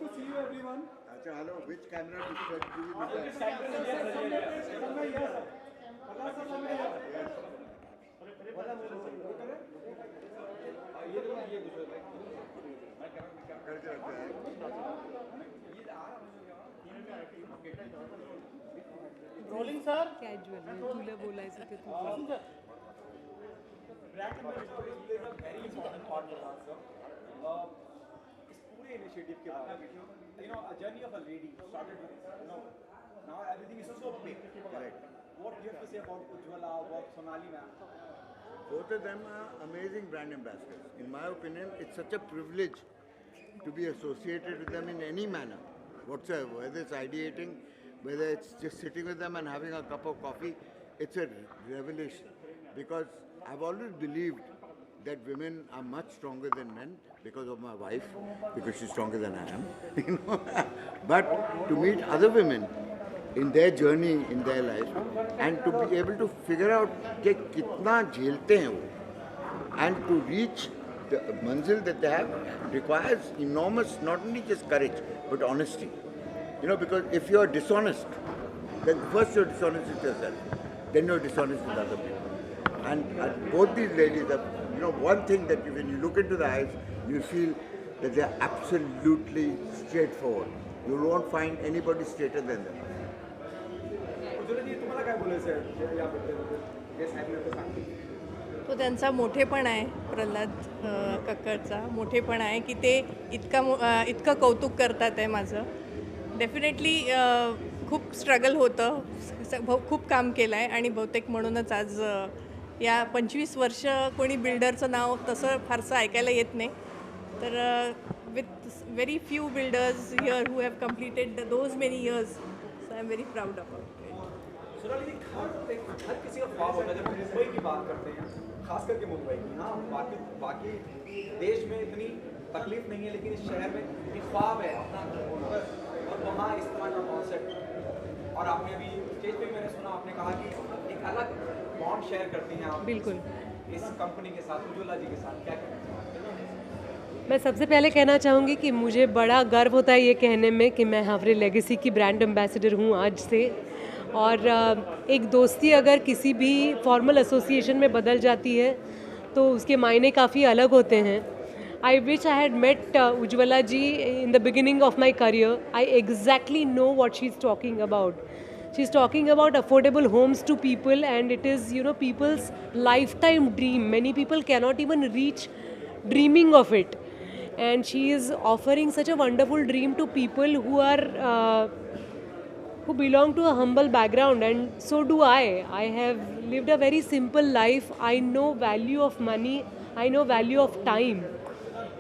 to see you everyone. अच्छा hello which camera to check do you need Yes, sir, समय here, sir. पता sir समय here. पता मुझे सर. ये देखो ये कुछ है. करके रखते हैं Rolling sir. कॅज्युअल तुला बोलायचं ते तू बोल. Brand ambassador plays a very important part for us, sir. इस पूरे initiative के बाद, a journey of a lady started with, now everything is so big. Correct. What do you have to say about Ujjwala, about Sonali ma'am? both of them are amazing brand ambassadors in my opinion. It's such a privilege to be associated with them in any manner whatsoever, whether it's ideating, whether it's just sitting with them and having a cup of coffee. It's a revelation because I've always believed that women are much stronger than men because of my wife, because she's stronger than I am. But to meet other women in their journey in their life and to be able to figure out कि कितना झेलते हैं वो and to reach the manzil that they have requires enormous, not only just courage but honesty. Because if you're dishonest, then first you're dishonest with yourself, then you're dishonest with other people. And both these ladies have, one thing that when you look into the eyes, you feel that they're absolutely straightforward. You won't find anybody straighter than them. Ujjwala जी तुम्हाला काय बोलायचं आहे याबद्दल? Yes, I will सांगते. तो त्यांचा मोठेपण आहे प्रल्हाद कक्कडचा मोठेपण आहे की ते इतकं कौतुक करतात आहे माझं. डेफिनेटली खूप स्ट्रगल होतं, खूप काम केलं आहे आणि बहुतेक म्हणूनच आज या 25 वर्ष कोणी बिल्डरचं नाव तसं फारसं ऐकायला येत नाही. तर with very few builders here who have completed those many years, so I am very proud about it. Sonali ji, हर किसी का ख्वाब होता है जब मुंबई की बात करते हैं, खास करके मुंबई की. हाँ, बाकी देश में इतनी तकलीफ नहीं है, लेकिन इस शहर में एक ख्वाब है अपना घर होना और वहाँ इस तरह का कॉन्सेप्ट. और आपने अभी स्टेज पे मैंने सुना, आपने कहा कि एक अलग बॉन्ड शेयर करती हैं आप बिल्कुल. इस कंपनी के साथ, उज्ज्वला जी के साथ. क्या कहना चाहते हैं? मैं सबसे पहले कहना चाहूँगी कि मुझे बड़ा गर्व होता है ये कहने में कि मैं हावरे लेगेसी की ब्रांड एम्बेसडर हूँ आज से. और एक दोस्ती अगर किसी भी फॉर्मल एसोसिएशन में बदल जाती है तो उसके मायने काफ़ी अलग होते हैं. I which I had met Ujjwala ji in the beginning of my career. I exactly know what she is talking about. She is talking about affordable homes to people, and it is, people's lifetime dream. Many people cannot even reach dreaming of it. And she is offering such a wonderful dream to people who are who belong to a humble background, and so do I. I have lived a very simple life. I know value of money. I know value of time.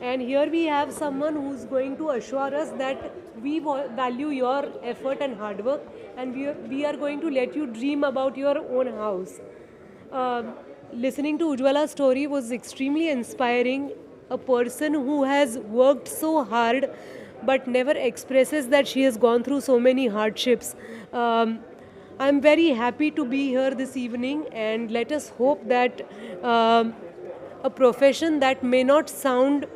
And here we have someone who's going to assure us that we value your effort and hard work, and we are going to let you dream about your own house. Listening to Ujjwala's story was extremely inspiring. A person who has worked so hard but never expresses that she has gone through so many hardships. I'm very happy to be here this evening, and let us hope that a profession that may not sound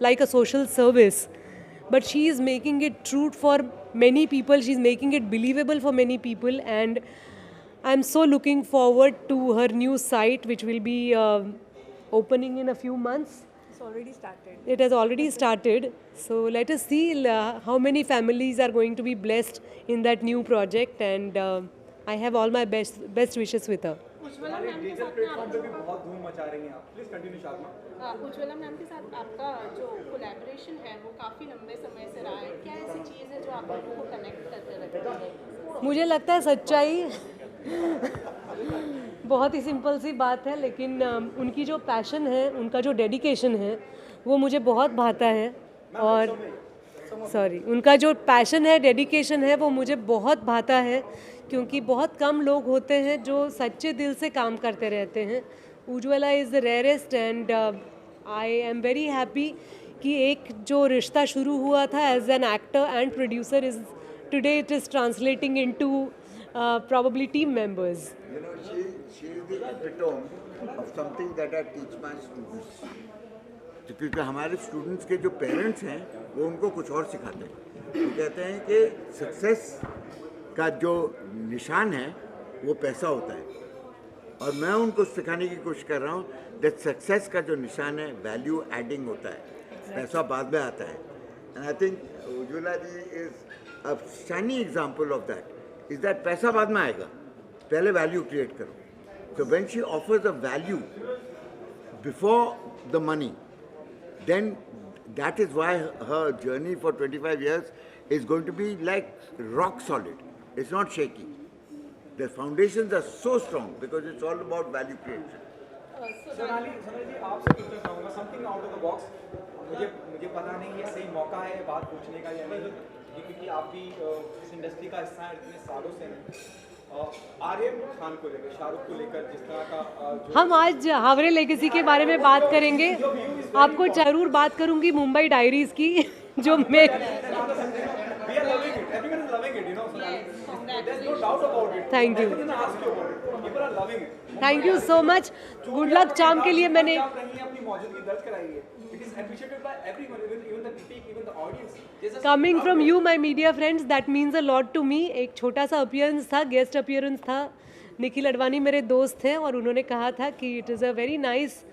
like a social service, but she is making it true for many people. She's making it believable for many people, and I'm so looking forward to her new site, which will be opening in a few months. It's already started. It has already started. So let us see how many families are going to be blessed in that new project, and I have all my best wishes with her. Ujjwala ma'am के digital साथ में platform पे भी बहुत धूम मचा रही हैं आप. Please continue Sharma. Ujjwala ma'am के साथ आपका जो कोलैबोरेशन है वो काफ़ी लंबे समय से रहा है. क्या ऐसी चीज़ है जो आप लोगों को कनेक्ट करते रहती है? मुझे लगता है सच्चाई बहुत ही सिंपल सी बात है, लेकिन उनकी जो पैशन है, उनका जो डेडिकेशन है, वो मुझे बहुत भाता है. और उनका जो पैशन है, डेडिकेशन है, वो मुझे बहुत भाता है, क्योंकि बहुत कम लोग होते हैं जो सच्चे दिल से काम करते रहते हैं. Ujjwala is the rarest, and I am very happy कि एक जो रिश्ता शुरू हुआ था as an actor and producer is today it is translating into probably team members. She is the epitome of something that I teach my students. तो क्योंकि हमारे स्टूडेंट्स के जो पेरेंट्स हैं वो उनको कुछ और सिखाते हैं। वो कहते हैं कि सक्सेस का जो निशान है वो पैसा होता है, और मैं उनको सिखाने की कोशिश कर रहा हूँ दैट सक्सेस का जो निशान है वैल्यू एडिंग होता है, पैसा बाद में आता है। And I think Ujjwala ji is a shining example of that, is that पैसा बाद में आएगा, पहले वैल्यू क्रिएट करो। So when she offers a value before the money, then that is why her journey for 25 years is going to be like rock solid. It's not shaky. The foundations are so strong because it's all about value creation. Sonali ji आपसे पूछना चाहूँगा something out of the box. मुझे पता नहीं ये सही मौका है बात पूछने का या नहीं, क्योंकि आप भी इस इंडस्ट्री का हिस्सा हैं इतने सालों से हैं। आर्यन खान को लेकर, शाहरुख को लेकर जिस तरह का जो हम आज हावरे लेगेसी के बारे में बात करेंगे। आपको जरूर बात करूंगी मुंबई डायरीज की जो मैं we are loving it, everyone is loving it, you know, Sonali. There's no doubt about it. Thank you. I didn't ask you about it. People are loving it. Thank you so much. Good luck चाम के लिए मैंने आप रही हैं, अपनी मौजूदगी दर्ज कराई है। It is appreciated by everyone, even the critic, even the audience. There's a coming from you my media friends that means a lot to me. एक छोटा सा अपीयरेंस था, गेस्ट अपीयरेंस था। निखिल अडवाणी मेरे दोस्त हैं और उन्होंने कहा था कि it is a very nice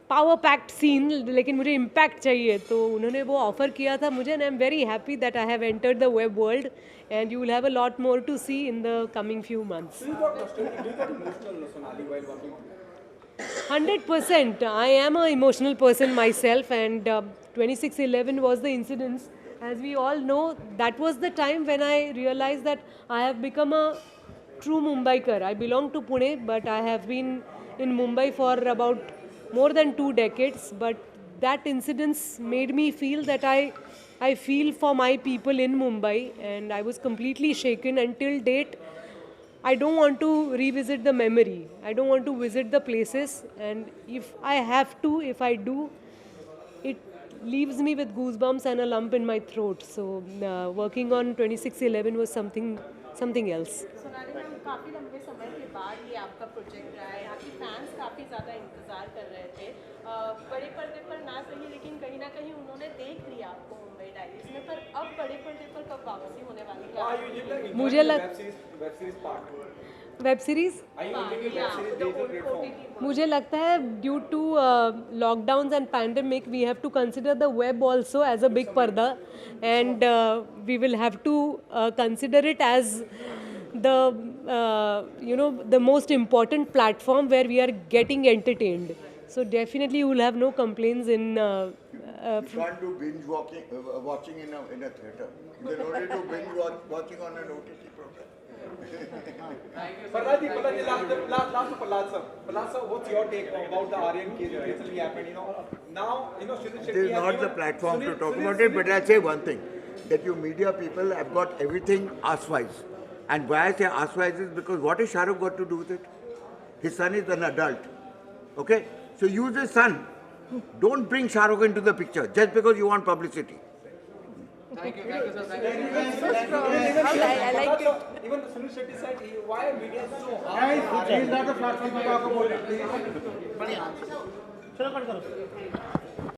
power packed scene, लेकिन मुझे इम्पैक्ट चाहिए, तो उन्होंने वो ऑफ़र किया था मुझे। And I am very happy that I have entered the web world and you will have a lot more to see in the coming few months. do you got emotional, Sonali, while working on it? 100%. I am an emotional person myself, and 26/11 was the incidents. As we all know, that was the time when I realized that I have become a true Mumbaiker. I belong to Pune, but I have been in Mumbai for about more than 2 decades. But that incidents made me feel that I feel for my people in Mumbai, and I was completely shaken. Until date, I don't want to revisit the memory. I don't want to visit the places, and if I have to, if I do, it leaves me with goosebumps and a lump in my throat. So working on 26/11 was something else. Sonali ma'am, काफ़ी लंबे समय के बाद ये आपका project रहा है। आपके फैंस काफ़ी ज़्यादा इंतज़ार कर रहे थे। बड़े पर्दे पर ना सही, लेकिन कहीं ना कहीं उन्होंने देख लिया आपको मुंबई डायरीज में। पर अब बड़े पर्दे पर कब वापसी होने वाली है? Are you enjoying मुझे the लग- web series part? Web series Are you enjoying the web series digital platform? मुझे लगता है due to lockdowns and pandemic we have to consider the web also as a big पर्दा, and we will have to consider it as the most important platform where we are getting entertained. So definitely you will have no complaints in You can't do binge watching in a theater. You can only do binge watching on an OTT program. Prahlad ji, last to Prahlad sir. Prahlad sir, what's your take about the Aryan case that recently happened? You know, now, you know, Shridhar It Shetty is has not the given- platform to Sunil- talk Sunil- about it, but I'll say one thing, that you media people have got everything ass-wise. And why I say ass-wise is because what has Shah Rukh got to do with it? His son is an adult. Okay? So use his son. Don't bring Shah Rukh into the picture just because you want publicity. I like it. Even Sunil Shetty said, why media is so hard? He is not the platform to talk about it. Please.